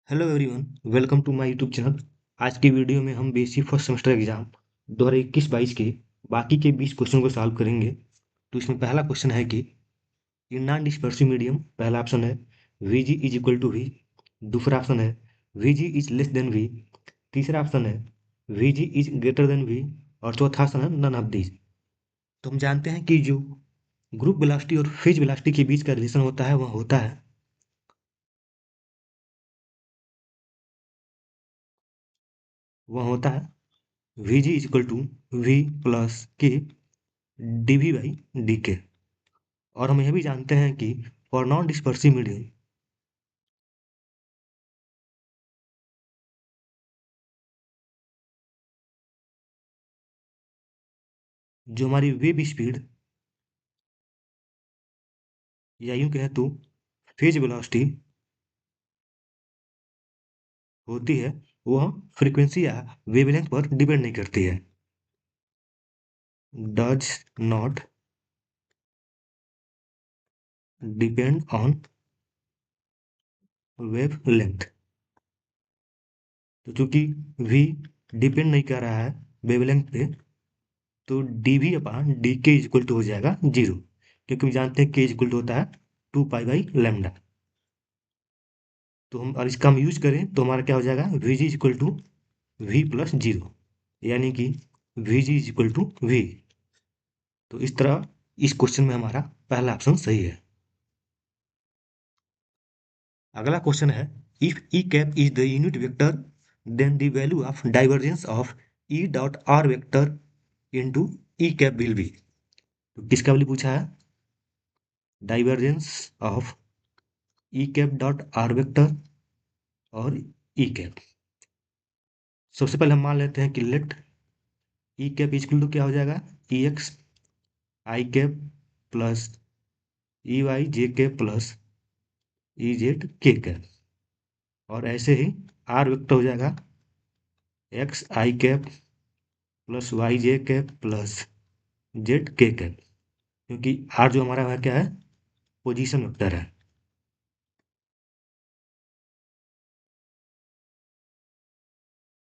Hello everyone, welcome to my YouTube channel. आज की video में हम बीएससी फर्स्ट सेमेस्टर एग्जाम 2021-22 के बाकी के 20 क्वेश्चन को सॉल्व करेंगे। तो इसमें पहला क्वेश्चन है कि इन नॉन डिस्पर्सिव मीडियम, पहला ऑप्शन है v g is equal to v. दूसरा ऑप्शन है v g is less than v. तीसरा ऑप्शन है v g is greater than v. और चौथा ऑप्शन है नन ऑफ दीज। तो हम जानते हैं कि जो ग्रुप वेलोसिटी और फेज वेलोसिटी के बीच का रिलेशन होता है वह होता है v g is equal to v plus k d v by d k. और हम यह भी जानते हैं कि फॉर नॉन डिस्पर्सिव मीडियम जो हमारी वेव स्पीड या यूं कहें तो फेज वेलोसिटी होती है, वह फ्रीक्वेंसी या वेवलेंथ पर डिपेंड नहीं करती है। Does not depend on wave length. तो चूंकि v डिपेंड नहीं कर रहा है वेवलेंथ पे, तो डी वी अपान डी के इक्वल टू हो जाएगा जीरो, क्योंकि हम जानते हैं के इक्वल टू होता है 2 पाई बाई लैम्डा। तो हम और इसका हम यूज करें तो हमारा क्या हो जाएगा, v g equal to v plus zero, यानी कि v g is equal to v. तो इस तरह इस क्वेश्चन में हमारा पहला ऑप्शन सही है। अगला क्वेश्चन है if e cap is the unit vector then the value of divergence of e dot are vector into e cap will be. तो किसका वैल्यू पूछा है, divergence of E cap dot are vector और e cap. सबसे पहले हम मान लेते हैं कि let e cap is equal to क्या हो जाएगा, ई एक्स आई कैप प्लस ई वाई जे कैप प्लस ई जेड के कैप। और ऐसे ही आर वेक्टर हो जाएगा एक्स आई कैप प्लस वाई जे कैप प्लस जेड के कैप, क्योंकि आर जो हमारा है क्या है, पोजीशन वेक्टर है।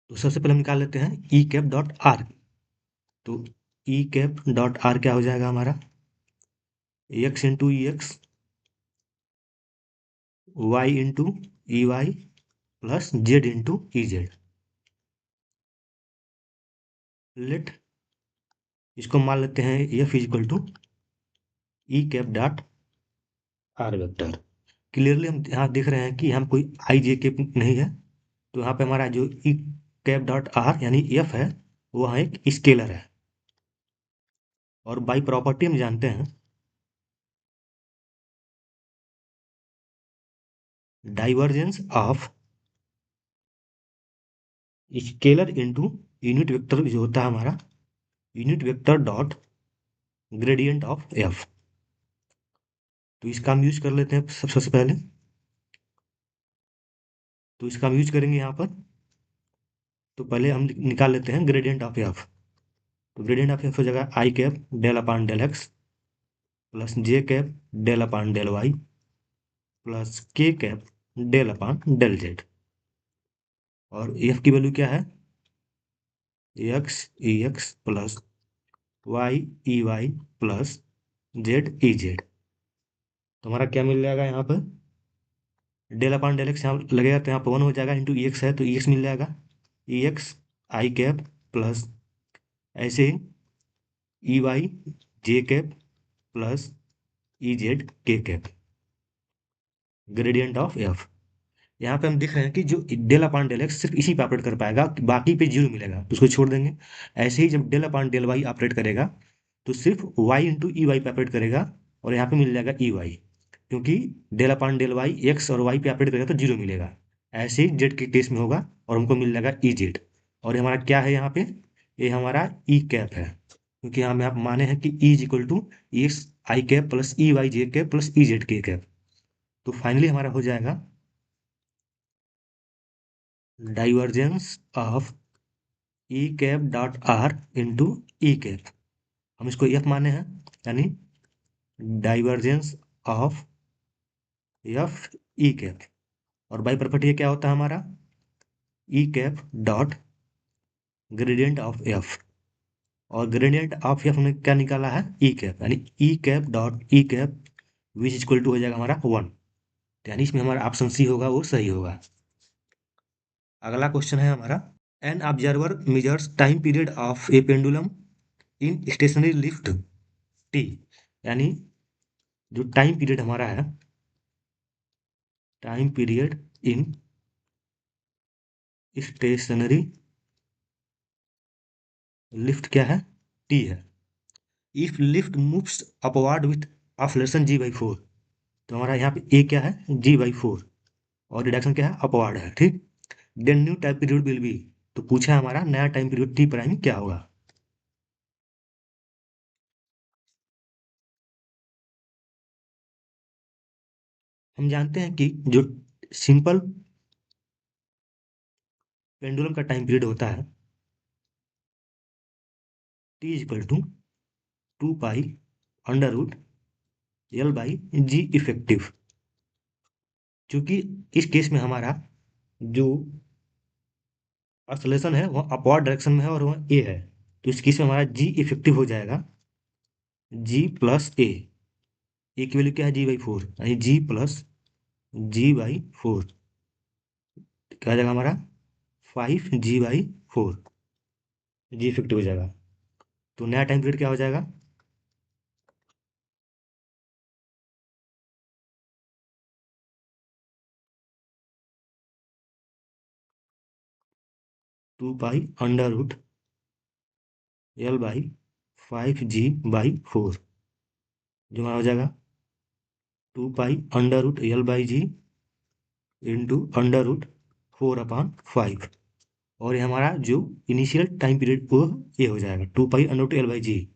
तो सबसे पहले हम निकाल लेते हैं ई कैप डॉट आर। तो ई कैप डॉट आर क्या हो जाएगा हमारा, X into E X Y into ई Y plus Z into E Z. Let इसको मान लेते हैं F is equal to E cap dot are vector. Clearly हम यहाँ देख रहे हैं कि यहाँ कोई आई जे के नहीं है, तो यहाँ पे हमारा जो ई कैप डॉट आर यानी एफ है, वह एक स्केलर है। और बाई प्रॉपर्टी हम जानते हैं divergence of scalar into unit vector जो होता है हमारा unit vector dot gradient of F. तो इसका हम यूज कर लेते हैं सबसे पहले। तो इसका हम यूज करेंगे यहाँ पर। तो पहले हम निकाल लेते हैं ग्रेडियंट ऑफ एफ। तो ग्रेडियंट ऑफ एफ हो जाएगा I cap del upon del X plus J cap del upon del Y plus K cap del upon del Z. और एफ की वैल्यू क्या है, X E X plus Y E Y plus Z E Z. तो हमारा क्या मिल जाएगा यहाँ पर, डेल अपान डेल एक्स यहाँ लगेगा तो यहाँ पर 1 हो जाएगा, इंटू ई एक्स है तो ई एक्स मिल जाएगा, ई एक्स आई कैप प्लस ऐसे ही ई वाई जे कैप प्लस ई जेड के कैप ग्रेडियंट ऑफ एफ। यहाँ पे हम देख रहे हैं कि जो डेल अपान डेल एक्स सिर्फ इसी पे ऑपरेट कर पाएगा, बाकी पे जीरो मिलेगा तो उसको छोड़ देंगे। ऐसे ही जब del upon del y operate करेगा तो सिर्फ वाई इंटू ई वाई पे ऑपरेट करेगा, और यहाँ पे मिल जाएगा ई वाई, क्योंकि del upon del y x और वाई पे ऑपरेट करेगा तो जीरो मिलेगा। ऐसे ही जेड के केस में होगा और हमको मिल जाएगा ई जेड। और ये हमारा क्या है यहाँ पे, ये हमारा ई कैप है, क्योंकि हम यहाँ माने हैं कि E is equal to X I cap plus E Y J cap plus E Z के कैप। तो फाइनली हमारा हो जाएगा divergence of E cap dot R into E cap. हम इसको एफ माने हैं, यानी divergence of F E cap. और बाई प्रॉपर्टी ये क्या होता है हमारा, E cap dot gradient of F, और ग्रेडियंट ऑफ एफ हमने क्या निकाला है, ई कैप, यानी E cap dot E cap which equal to हो जाएगा हमारा 1, यानी इसमें हमारा ऑप्शन सी होगा वो सही होगा। अगला क्वेश्चन है हमारा, an observer measures time period of a pendulum in stationary lift T, यानी जो टाइम पीरियड हमारा है, time period in stationary lift क्या है, टी है। If lift moves upward with acceleration g/4, तो हमारा यहाँ पे ए क्या है, g/4, और रिडक्शन क्या है, अपवर्ड है, ठीक। Then new time period will be, तो पूछा है हमारा नया टाइम पीरियड टी प्राइम क्या होगा। हम जानते हैं कि जो सिंपल पेंडुलम का टाइम पीरियड होता है, t is equal to 2 pi under root l by g effective, क्योंकि इस केस में हमारा जो ऑसिलेशन है वह अपवर्ड डायरेक्शन में है और वह ए है, तो इस केस में हमारा जी इफेक्टिव हो जाएगा जी प्लस ए की वैल्यू क्या है, g/4, यानी जी प्लस g/4, क्या हो जाएगा हमारा 5g/4, जी इफेक्टिव हो जाएगा। तो नया टाइम पीरियड क्या हो जाएगा, 2 पाई अंडर रूट L/5g/4, जो हमारा हो जाएगा 2 pi under root L/g into under root 4/5, और ये हमारा जो इनिशियल टाइम पीरियड वो ये हो जाएगा 2 पाई अंडर रूट L/g,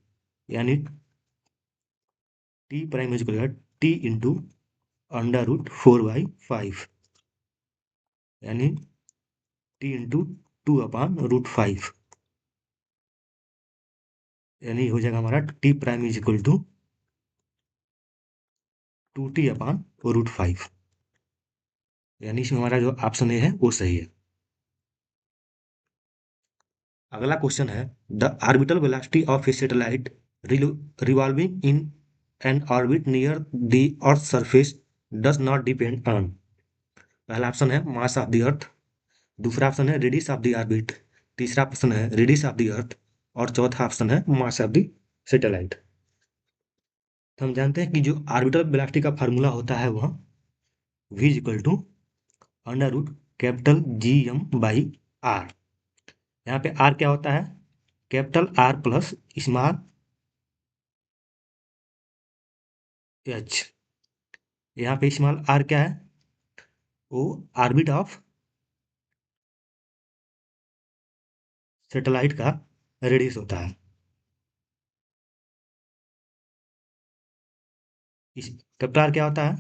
यानी t prime is equal t into under root 4/5, यानी टी इंटू 2/√5, यानी हो जाएगा हमारा t prime is equal to 2t/√5, यानी इसमें हमारा जो ऑप्शन ए है वो सही है। अगला क्वेश्चन है, the orbital velocity of A satellite revolving in an orbit near the earth surface does not depend on, पहला ऑप्शन है मास ऑफ द अर्थ, दूसरा ऑप्शन है रेडियस ऑफ द ऑर्बिट, तीसरा ऑप्शन है रेडियस ऑफ द अर्थ, और चौथा option है mass of the satellite. तो हम जानते हैं कि जो ऑर्बिटल वेलोसिटी का फार्मूला होता है वह v is equal to under root capital G m/r, यहाँ पे r क्या होता है, capital R plus small h, यहाँ पे स्मॉल r क्या है, वो ऑर्बिट ऑफ सैटेलाइट का रेडियस होता है। इस कैपिटल R क्या होता है,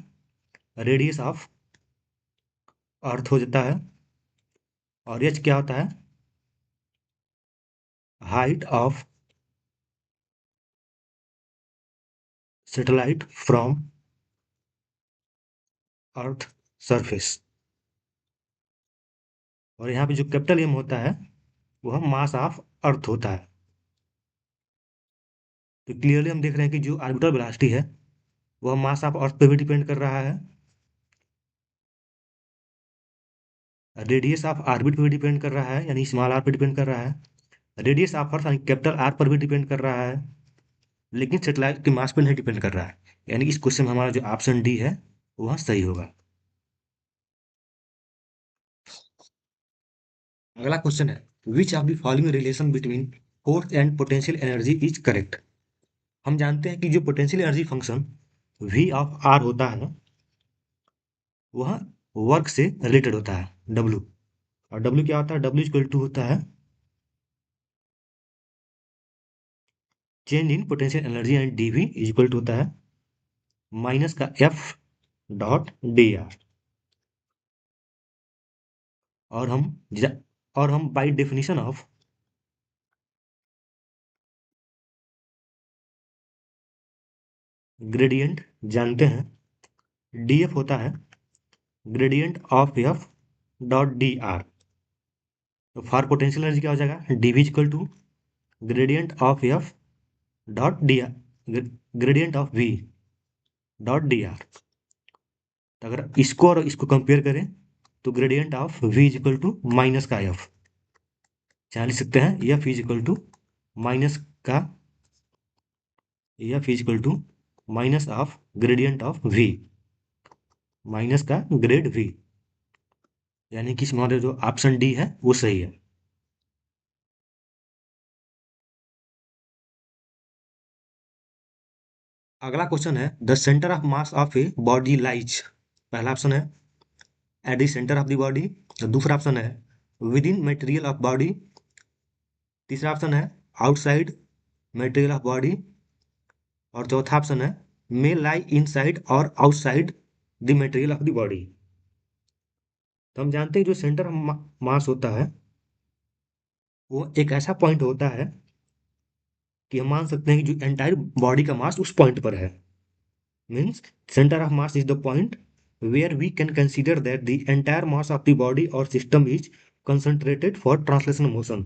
रेडियस ऑफ अर्थ हो जाता है, और h क्या होता है, height of satellite from earth surface, और यहाँ पे जो कैपिटल M होता है वह मास ऑफ अर्थ होता है। तो क्लियरली हम देख रहे हैं कि जो ऑर्बिटल वेलोसिटी है वह मास ऑफ अर्थ पे भी डिपेंड कर रहा है, रेडियस ऑफ ऑर्बिट पे भी डिपेंड कर रहा है, यानी स्मॉल आर पे डिपेंड कर रहा है, रेडियस ऑफ अर्थ यानी कैपिटल आर पर भी डिपेंड कर रहा है, लेकिन सेटेलाइट के मास पर नहीं डिपेंड कर रहा है, यानी इस क्वेश्चन में हमारा जो ऑप्शन डी है वह सही होगा। अगला क्वेश्चन है, which of the following relation between force and potential energy is correct. हम जानते हैं कि जो potential energy function v of r होता है वह वर्क से रिलेटेड होता है डब्ल्यू, और डब्ल्यू क्या होता है, डब्ल्यू इक्वल टू होता है change in potential energy, and d v is equal to होता है माइनस का एफ डॉट डी आर, और हम और हम बाई डेफिनेशन ऑफ ग्रेडियंट जानते हैं डी एफ होता है gradient of F dot D R. तो फॉर पोटेंशियल एनर्जी क्या हो जाएगा, D V equal to gradient of F dot D R, gradient of V dot D R. तो अगर इसको और इसको कंपेयर करें तो gradient of V is equal to minus का एफ, यहाँ लिख सकते हैं F is equal to minus का, F is equal to minus of gradient of V, minus का ग्रेड वी, यानी कि हमारे जो ऑप्शन डी है वो सही है। अगला क्वेश्चन है the centre of mass of a body lies, पहला ऑप्शन है at the centre of the body, दूसरा ऑप्शन है with in material of body, तीसरा ऑप्शन है आउटसाइड मटेरियल ऑफ बॉडी, और चौथा ऑप्शन है मे लाई इनसाइड और outside the material of the body. तो हम जानते हैं जो सेंटर ऑफ मास होता है वो एक ऐसा पॉइंट होता है कि हम मान सकते हैं कि जो एंटायर बॉडी का मास उस पॉइंट पर है, means centre of mass is the point where we can consider that the entire mass of the body or system is concentrated for translation motion।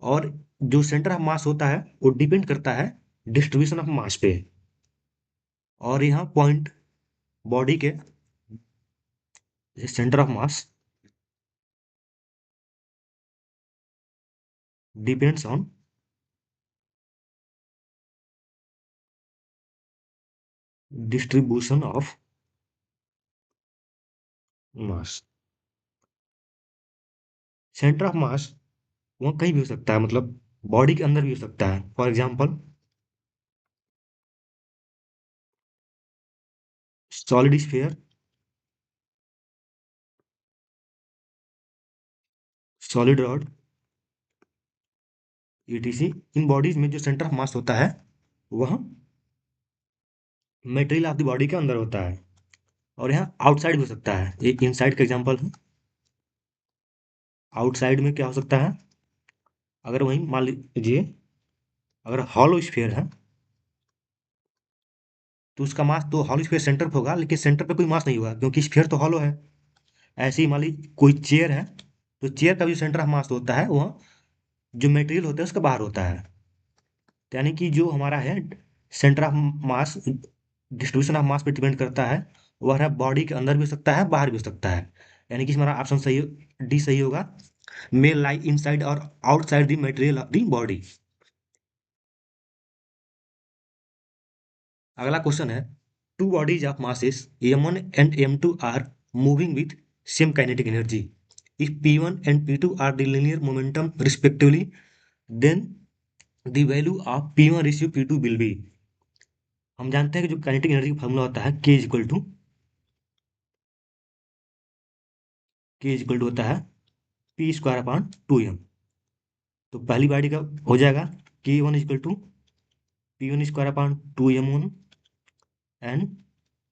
और जो सेंटर ऑफ मास होता है वो depend करता है डिस्ट्रीब्यूशन ऑफ मास पे, और यहाँ पॉइंट बॉडी के centre of mass depends on distribution of mass. Centre of mass वहाँ कहीं भी हो सकता है, मतलब बॉडी के अंदर भी हो सकता है। For example solid sphere, solid rod, etc, in bodies में जो सेंटर ऑफ मास होता है वह मटेरियल ऑफ द बॉडी के अंदर होता है, और यहाँ आउटसाइड भी हो सकता है। एक इनसाइड का एग्जांपल है, आउटसाइड में क्या हो सकता है, अगर वहीं मान लीजिए अगर हॉलो स्फीयर है तो उसका मास तो हॉलो स्फीयर सेंटर पे होगा, लेकिन सेंटर पे कोई मास नहीं होगा क्योंकि स्फीयर तो हॉलो है। ऐसे ही मान लीजिए कोई चेयर है तो चेयर का जो सेंटर ऑफ मास होता है वह जो मटेरियल होता है उसका बाहर होता है। तो यानी कि जो हमारा है centre of mass distribution of mass पे डिपेंड करता है, वह है बॉडी के अंदर भी हो सकता है बाहर भी हो सकता है, यानी कि हमारा ऑप्शन सही, डी सही होगा, मे लाई इनसाइड और outside the material of the body. अगला क्वेश्चन है two bodies of masses m1 and m2 are moving with same kinetic energy, if p1 and p2 are the linear momentum respectively, then the value of p1 ratio p2 will be. हम जानते हैं कि जो kinetic energy का formula होता है k is equal to होता है पी स्क्वायर अपॉन 2m। तो पहली बॉडी का हो जाएगा k1 = p1 square upon 2m1 and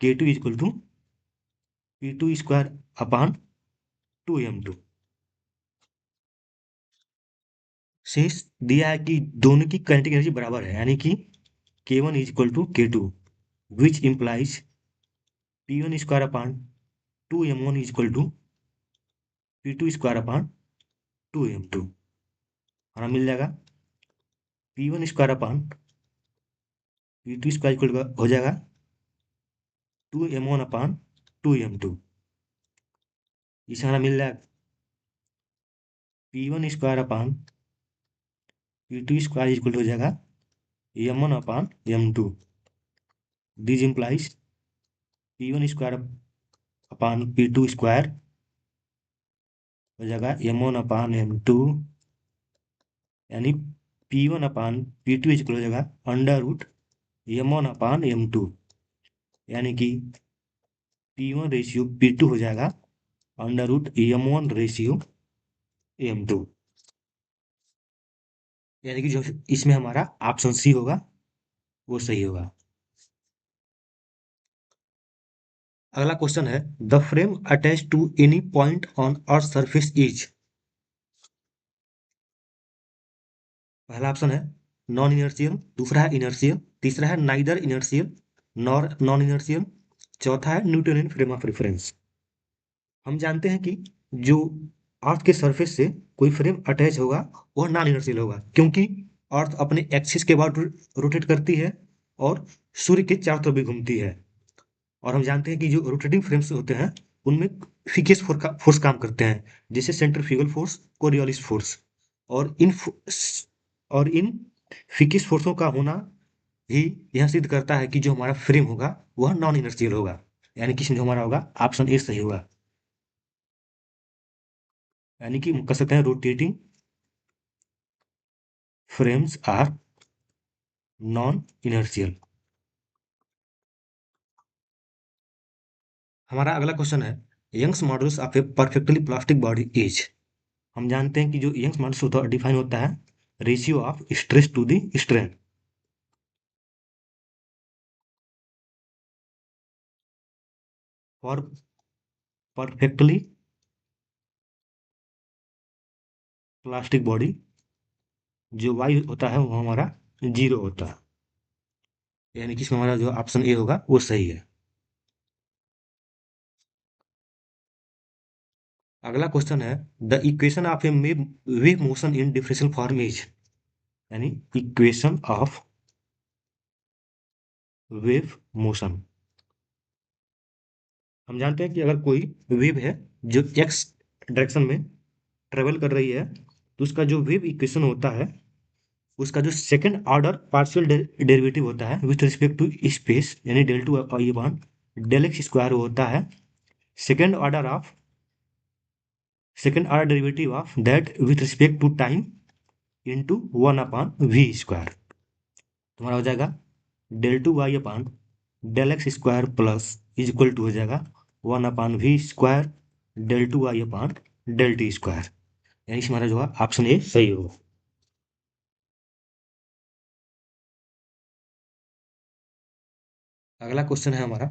k2 = p2 square upon 2m2। शेष दिया है कि दोनों की काइनेटिक एनर्जी बराबर है, यानी कि k1 = k2, which implies p1 square upon 2m1 = p2 square upon 2m2। हमारा मिल जाएगा p1 square upon p2 square हो जाएगा 2m1 अपॉन 2m2। इसे हमारा मिल जाएगा p1 square upon p2 square हो जाएगा m1 upon m2। This implies p1 square upon p2 square हो जाएगा m1 अपॉन m2, यानी p1 अपॉन p2 हो जाएगा √m1 अपॉन m2, यानी कि p1 रेशियो p2 हो जाएगा √m1 रेशियो m2, यानी कि जो इसमें हमारा ऑप्शन सी होगा वो सही होगा। अगला क्वेश्चन है the frame attach to any point on earth surface is, पहला ऑप्शन है नॉन इनर्शियल, दूसरा है इनर्शियल, तीसरा है neither inertial nor non inertial, चौथा है न्यूटोनियन फ्रेम ऑफ रेफरेंस। हम जानते हैं कि जो अर्थ के सरफेस से कोई फ्रेम अटैच होगा वह नॉन इनर्शियल होगा, क्योंकि अर्थ अपने एक्सिस के बाद रोटेट करती है और सूर्य के चारों तरफ भी घूमती है। और हम जानते हैं कि जो रोटेटिंग फ्रेम्स होते हैं उनमें फिकेस फोर्स काम करते हैं, जैसे सेंट्रीफ्यूगल फोर्स, कोरियोलिस फोर्स। और और इन फिकेस फोर्सों का होना ही यह सिद्ध करता है कि जो हमारा फ्रेम होगा वह नॉन इनर्शियल होगा, यानी कि इसमें जो हमारा होगा ऑप्शन ए सही होगा। यानी कि हम कह सकते हैं rotating frames are non inertial. हमारा अगला क्वेश्चन है Young's modulus of a perfectly plastic body is. हम जानते हैं कि जो यंग्स मॉडल्स होता है डिफाइन होता है ratio of stress to the strain. For perfectly plastic body जो वाई होता है वो हमारा 0 होता है, यानी कि इसमें हमारा जो ऑप्शन ए होगा वो सही है। अगला क्वेश्चन है the equation of A wave motion in differential form is. यानी इक्वेशन ऑफ वेव मोशन। हम जानते हैं कि अगर कोई वेव है जो एक्स डायरेक्शन में ट्रेवल कर रही है तो उसका जो वेव इक्वेशन होता है उसका जो सेकंड ऑर्डर पार्शियल डेरिवेटिव होता है विथ रिस्पेक्ट टू स्पेस, यानी del two I one del X square होता है second order of second order derivative of that with respect to time into one upon V square. तुम्हारा हो जाएगा del two Y upon del X square plus is equal to हो जाएगा one upon V square del two Y upon del T square. यानी हमारा जो है option A सही होगा। अगला क्वेश्चन है हमारा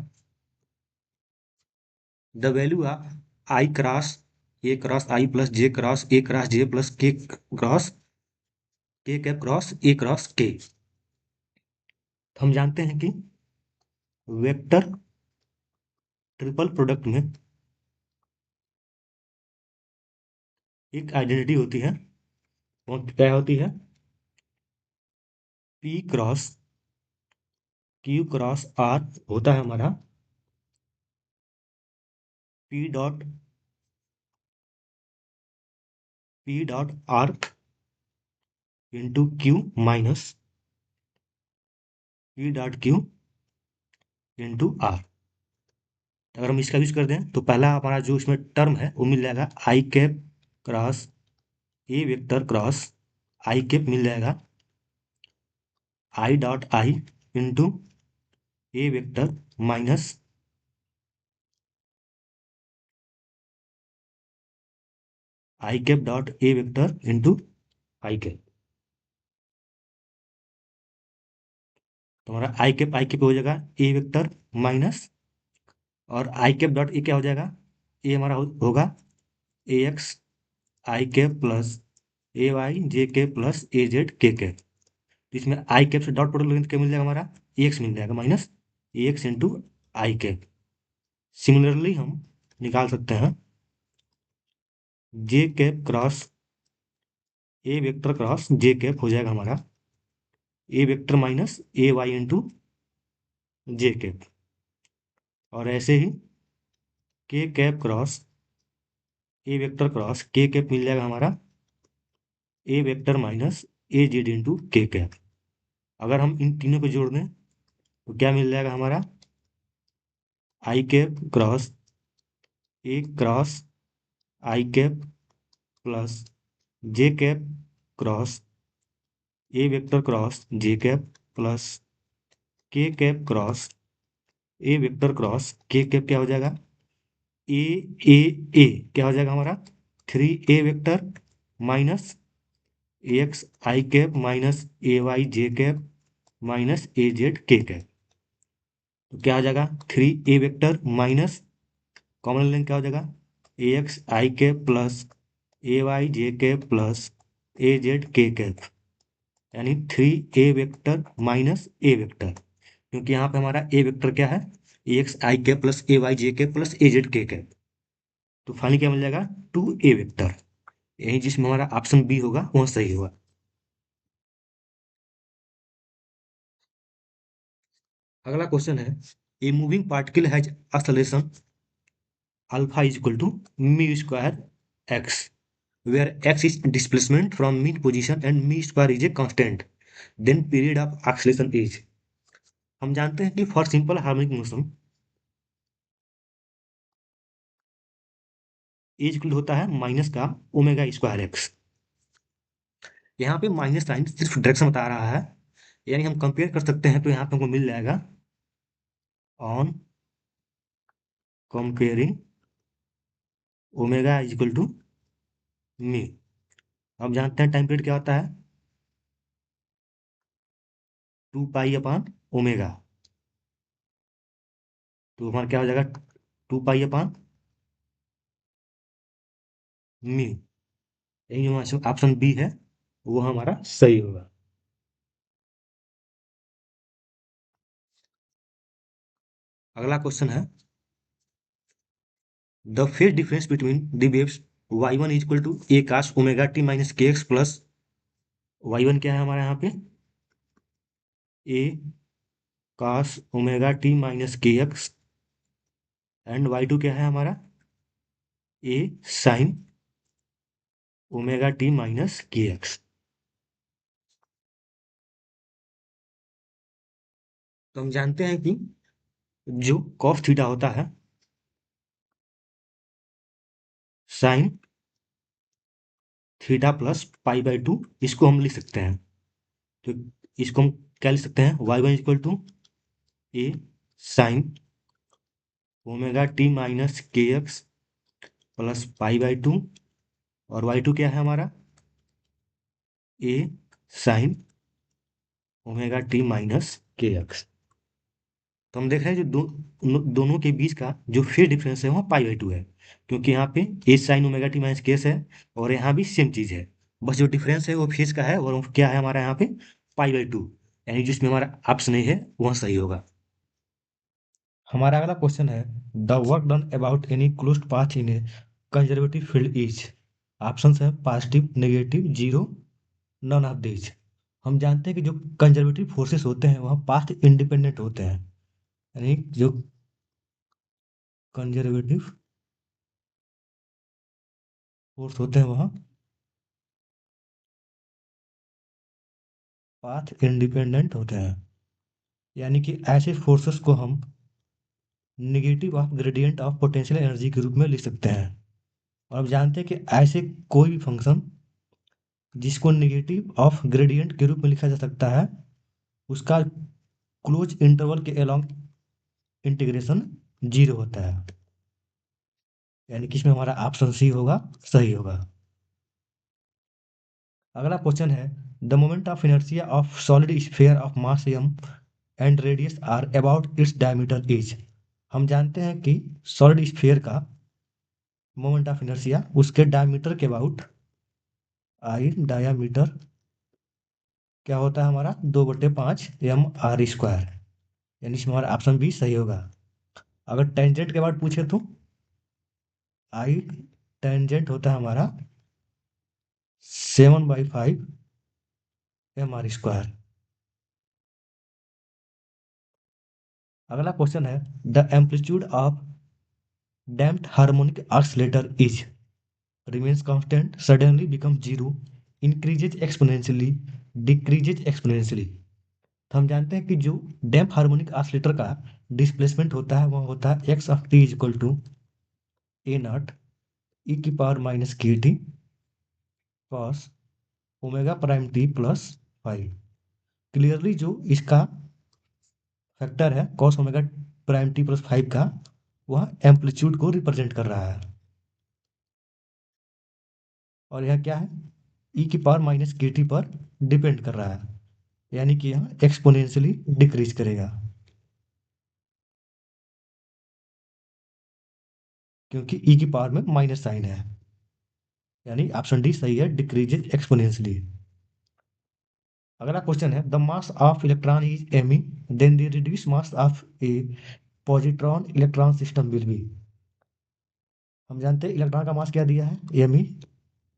the value of I cross A cross I plus J cross A cross J plus K cap cross A cross के। हम जानते हैं कि वेक्टर ट्रिपल प्रोडक्ट में एक आइडेंटिटी होती है, वो क्या होती है P cross Q cross R होता है हमारा P dot R into Q minus P dot Q into R. अगर हम इसका यूज कर दें तो पहला हमारा जो इसमें टर्म है वो मिल जाएगा I cap cross A vector cross I cap मिल जाएगा I dot I into A vector minus I cap dot A vector into I cap. तो हमारा आई कैप हो जाएगा ए वेक्टर माइनस और आई कैप डॉट ए क्या हो जाएगा ए हमारा होगा A X I cap plus A Y J K plus A Z के कैप। इसमें आई कैप से डॉट प्रोडक्ट लेंगे क्या मिल जाएगा हमारा ए एक्स मिल जाएगा minus A X into I cap. Similarly हम निकाल सकते हैं J cap cross A vector cross J cap हो जाएगा हमारा A vector minus A Y into J cap. और ऐसे ही K cap cross A vector cross K cap मिल जाएगा हमारा A vector minus A Z into के कैप। अगर हम इन तीनों को जोड़ दें तो क्या मिल जाएगा हमारा I cap cross A cross I cap plus J cap cross A vector cross J cap plus K cap cross A vector cross K cap क्या हो जाएगा ए ए ए क्या हो जाएगा हमारा three A vector minus x I cap minus A Y J cap minus A Z के cap. तो क्या आ जाएगा थ्री ए वेक्टर माइनस कॉमन लेंगे क्या हो जाएगा ए X I cap plus A Y J cap plus A Z के cap. यानी थ्री ए वेक्टर माइनस ए वेक्टर, क्योंकि यहाँ पे हमारा ए वेक्टर क्या है x I cap plus A Y J cap plus A Z के कैप। तो फाइनली क्या मिल जाएगा, 2a वेक्टर। यही जिसमें हमारा ऑप्शन बी होगा वह सही होगा। अगला क्वेश्चन है, a moving particle has acceleration alpha is equal to mu square X, where x is displacement from mean position and m square is a constant, then period of acceleration is। हम जानते हैं कि for simple harmonic motion is equal होता है minus का omega square x. यहाँ पे minus sign सिर्फ डायरेक्शन बता रहा है, यानी हम कंपेयर कर सकते हैं, तो यहाँ पे हमको मिल जाएगा on comparing omega is equal to me. अब जानते हैं टाइम पीरियड क्या होता है, 2 पाई अपान ओमेगा। तो हमारा क्या हो जाएगा, 2 पाई अपान मी। यही हमारा ऑप्शन बी है, वो हमारा सही होगा। अगला क्वेश्चन है, the phase difference between the waves y1 is equal to A cos omega T minus K X plus y1 क्या है हमारा यहाँ पे, A cos omega T minus K X, and y2 क्या है हमारा, A sine omega T minus K X. तो हम जानते हैं कि जो कॉस थीटा होता है साइन थीटा प्लस पाई/2, इसको हम लिख सकते हैं। तो इसको हम क्या लिख सकते हैं, y1 equal to A sine omega T minus K X plus पाई/2, और y2 क्या है हमारा, A sine omega T minus K X. तो हम देख रहे हैं जो दोनों के बीच का जो फेज डिफरेंस है वह पाई/2 है, क्योंकि यहाँ पे A sine omega T minus केस है, और यहाँ भी सेम चीज है। बस जो डिफरेंस है वो फेज का है, और वो क्या है हमारा यहाँ पे पाई/2, यानी जिसमें हमारा ऑप्शन नहीं है वह सही होगा। हमारा अगला क्वेश्चन है, the work done about any closed path in a conservative field is. Option है positive, negative, zero, none of this. हम जानते हैं कि जो कंजर्वेटिव फोर्सेस होते हैं वह पाथ इंडिपेंडेंट होते हैं, यानी जो कंजर्वेटिव फोर्स होते हैं वह पाथ इंडिपेंडेंट होते हैं, यानी कि ऐसे फोर्सेस को हम negative of gradient of potential energy के रूप में लिख सकते हैं। और अब जानते हैं कि ऐसे कोई भी फंक्शन जिसको निगेटिव ऑफ ग्रेडियंट के रूप में लिखा जा सकता है उसका क्लोज इंटरवल के अलोंग इंटीग्रेशन जीरो होता है, यानी कि इसमें हमारा ऑप्शन सी होगा, सही होगा। अगला क्वेश्चन है, the moment of inertia of solid sphere of mass m and radius R about its diameter is. हम जानते हैं कि सॉलिड स्फीयर का मोमेंट ऑफ इनर्शिया उसके डायमीटर के अबाउट आई डायमीटर क्या होता है हमारा, 2/5 m r², यानी इसमें हमारा ऑप्शन बी सही होगा। अगर टेंजेंट के बाद पूछे तो आई टेंजेंट होता है हमारा 7/5 m r²। अगला क्वेश्चन है, the amplitude of damped harmonic oscillator is remains constant, suddenly becomes zero, increases exponentially, decreases exponentially। तो हम जानते हैं कि जो डैम्प हार्मोनिक ऑसिलेटर का डिस्प्लेसमेंट होता है वह होता है X of T equal to A nought E की power minus K T cos omega prime T plus 5। Clearly जो इसका फैक्टर है cos omega prime T plus 5 का, वह एम्पलीट्यूड को रिप्रेजेंट कर रहा है, और यह क्या है, ई की पावर माइनस के टी पर डिपेंड कर रहा है, यानी कि यह एक्सपोनेंशियली डिक्रीज करेगा, क्योंकि ई की पावर में माइनस साइन है, यानी ऑप्शन डी सही है, डिक्रीजेज एक्सपोनेंशियली। अगला क्वेश्चन है, the mass of electron is M then the reduce mass of a positron electron system will be. हम जानते हैं इलेक्ट्रॉन का मास क्या दिया है, एम ई,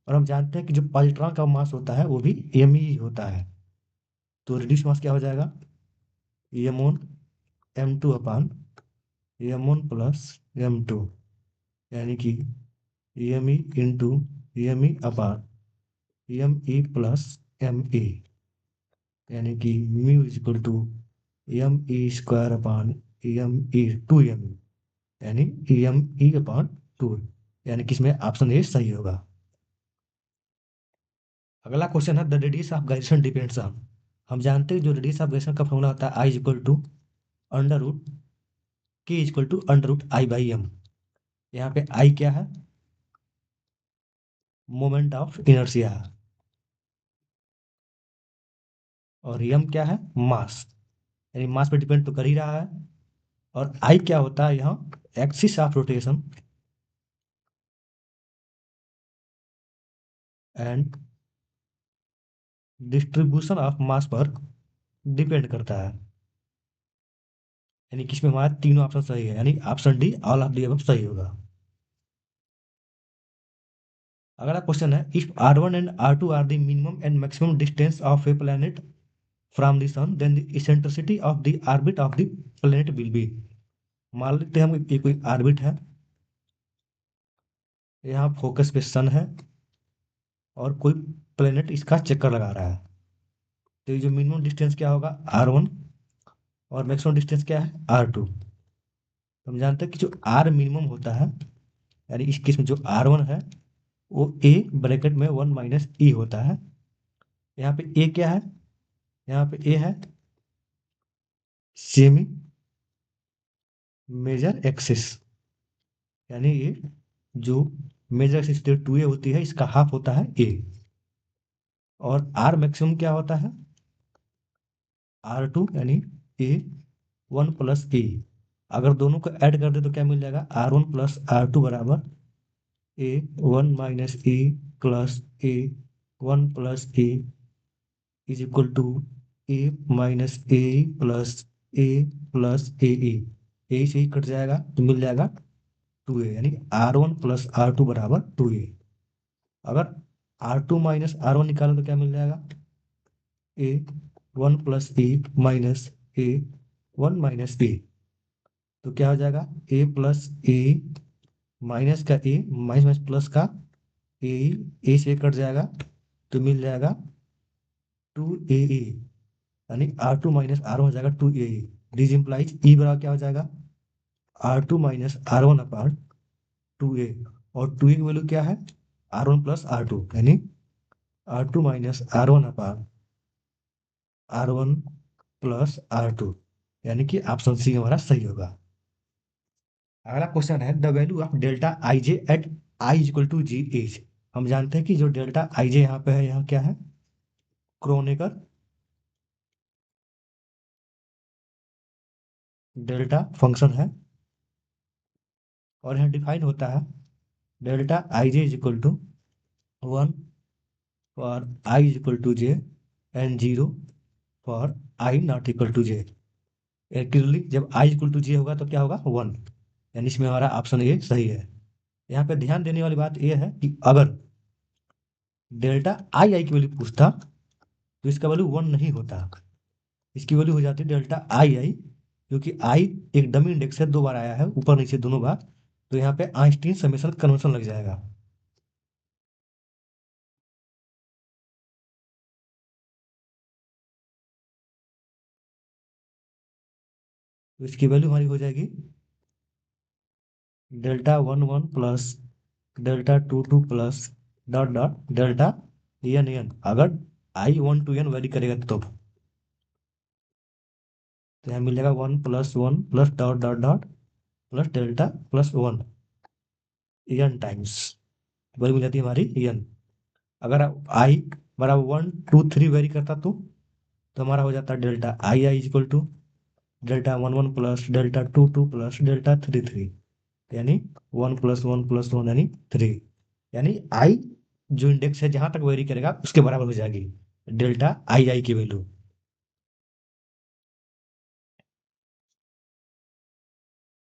और हम जानते हैं कि जो पॉजिट्रॉन का मास होता है वो भी एम ई होता है। तो रिड्यूस मास क्या हो जाएगा, M one M two upon M one plus M two, यानी कि M E into M E upon M E plus M E, यानी कि mu is equal to M E square upon M E two M E, यानी M E upon two, यानी कि इसमें option A सही होगा। अगला क्वेश्चन है the radius of gyration depends on. हम जानते हैं जो रेडियस ऑफ गाइरेशन का फॉर्मूला होता है I equal to under root K equal to under root I by M. यहाँ पे आई क्या है, मोमेंट ऑफ इनर्शिया, और एम क्या है, मास, यानी मास पे डिपेंड तो कर ही रहा है। और आई क्या होता है यहाँ, axis of rotation and distribution of mass पर डिपेंड करता है, यानी कि इसमें हमारा तीनों ऑप्शन सही है, यानी option D all of the above सही होगा। अगला क्वेश्चन है if R1 and R2 are the minimum and maximum distance of a planet from the sun then the eccentricity of the orbit of the planet will be. मान लेते हैं हम ये कोई ऑर्बिट है, यहाँ फोकस पे सन है और कोई प्लैनेट इसका चक्कर लगा रहा है। तो ये जो मिनिमम डिस्टेंस क्या होगा, R1, और मैक्सिमम डिस्टेंस क्या है, R2। हम जानते हैं कि जो आर मिनिमम होता है, यानी इस केस में जो R1 है वो ए ब्रैकेट में 1 - E होता है। यहाँ पे ए क्या है, यहाँ पे ए है सेमी मेजर एक्सिस, यानी ये जो मेजर एक्सिस 2A होती है इसका हाफ होता है ए। और आर मैक्सिमम क्या होता है, R2, यानी ए 1 + E। अगर दोनों को ऐड कर दे तो क्या मिल जाएगा, R1 + R2 बराबर A 1 - E plus A 1 + E is equal to A minus A plus A plus A A से ही कट जाएगा तो मिल जाएगा 2A, यानी R1 + R2 बराबर 2A। अगर R2 - R1 निकालो तो क्या मिल जाएगा, ए 1 + E माइनस ए 1 - E, तो क्या हो जाएगा ए प्लस ए माइनस का ए माइनस माइनस प्लस का ए, ए से कट जाएगा तो मिल जाएगा 2AA, यानी R2 - R1 हो जाएगा 2AA। दिस इंप्लाइज ई बराबर क्या हो जाएगा, R2 - R1 अपान 2A, और 2A की वैल्यू क्या है, R1 + R2, यानी R2 - R1 अपान R1 + R2, यानी कि ऑप्शन सी हमारा सही होगा। अगला क्वेश्चन है the value of delta I J at I equal to G H. हम जानते हैं कि जो डेल्टा आई जे यहाँ पे है, यहाँ क्या है, क्रोनेकर डेल्टा फंक्शन है, और यहाँ डिफाइन होता है delta I J is equal to 1 for I is equal to J and 0 for I not equal to J. Clearly जब आई इक्वल टू जे होगा तो क्या होगा, 1, यानी इसमें हमारा ऑप्शन ए सही है। यहाँ पे ध्यान देने वाली बात यह है कि अगर डेल्टा आई आई की वैल्यू पूछता तो इसका वैल्यू 1 नहीं होता, इसकी वैल्यू हो जाती है डेल्टा आई आई, क्योंकि आई एक डमी इंडेक्स है, 2 बार आया है ऊपर नीचे दोनों बार, तो यहाँ पे आइंस्टीन समेशन कन्वेंशन लग जाएगा। तो इसकी वैल्यू हमारी हो जाएगी delta 1 1 plus delta 2 2 plus dot dot delta N, अगर I 1 to N वेरी करेगा तो यहाँ मिलेगा 1 + 1 plus dot dot dot plus delta +1 N times, वही मिल जाती है हमारी एन। अगर आई बराबर 1 2 3 वेरी करता तो हमारा हो जाता है delta I I equal to delta 1 1 plus delta 2 2 plus delta 3 3, यानी 1 + 1 + 1 यानी 3, यानी आई जो इंडेक्स है जहां तक वेरी करेगा उसके बराबर हो जाएगी डेल्टा आई आई की वैल्यू।